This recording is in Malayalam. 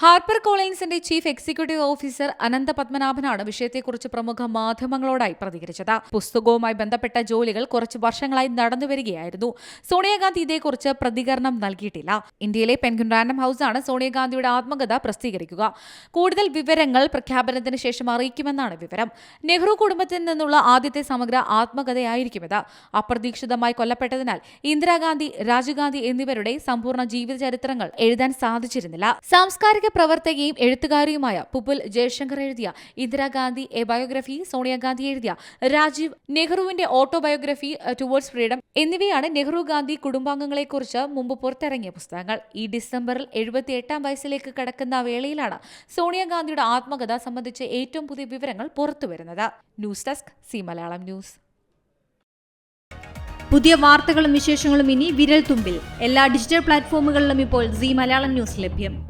ഹാർപ്പർ കോളിൻസിന്റെ ചീഫ് എക്സിക്യൂട്ടീവ് ഓഫീസർ അനന്ത പത്മനാഭനാണ് വിഷയത്തെക്കുറിച്ച് പ്രമുഖ മാധ്യമങ്ങളോടായി പ്രതികരിച്ചത്. പുസ്തകവുമായി ബന്ധപ്പെട്ട ജോലികൾ കുറച്ച് വർഷങ്ങളായി നടന്നുവരികയായിരുന്നു. സോണിയാഗാന്ധി ഇതേക്കുറിച്ച് പ്രതികരണം നൽകിയിട്ടില്ല. ഇന്ത്യയിലെ പെൻഗ്വിൻ റാൻഡം ഹൌസാണ് സോണിയാഗാന്ധിയുടെ ആത്മകഥ പ്രസിദ്ധീകരിക്കുക. കൂടുതൽ വിവരങ്ങൾ പ്രഖ്യാപനത്തിന് ശേഷം അറിയിക്കുമെന്നാണ് വിവരം. നെഹ്റു കുടുംബത്തിൽ നിന്നുള്ള ആദ്യത്തെ സമഗ്ര ആത്മകഥയായിരിക്കും ഇത്. അപ്രതീക്ഷിതമായി കൊല്ലപ്പെട്ടതിനാൽ ഇന്ദിരാഗാന്ധി, രാജീവ് ഗാന്ധി എന്നിവരുടെ സമ്പൂർണ്ണ ജീവിത ചരിത്രങ്ങൾ എഴുതാൻ സാധിച്ചിരുന്നില്ല. സാംസ്കാരിക പ്രവർത്തകയും എഴുത്തുകാരിയുമായ പുപുൽ ജയശങ്കർ എഴുതിയ ഇന്ദിരാഗാന്ധി എ ബയോഗ്രഫി, സോണിയാഗാന്ധി എഴുതിയ രാജീവ് നെഹ്റുവിന്റെ ഓട്ടോബയോഗ്രഫി ടുവേർഡ്സ് ഫ്രീഡം എന്നിവയാണ് നെഹ്റു ഗാന്ധി കുടുംബാംഗങ്ങളെക്കുറിച്ച് മുമ്പ് പുറത്തിറങ്ങിയ പുസ്തകങ്ങൾ. ഈ ഡിസംബറിൽ 78ാം വയസ്സിലേക്ക് കടക്കുന്ന വേളയിലാണ് സോണിയാഗാന്ധിയുടെ ആത്മകഥ സംബന്ധിച്ച് ഏറ്റവും പുതിയ വിവരങ്ങൾ പുറത്തുവരുന്നത്. News desk C Malayalam news. പുതിയ വാർത്തകളും വിശേഷങ്ങളും ഇനി വിരൽ തുമ്പിൽ. എല്ലാ ഡിജിറ്റൽ പ്ലാറ്റ്ഫോമുകളിലും ഇപ്പോൾ സി മലയാളം ന്യൂസ് ലഭ്യം.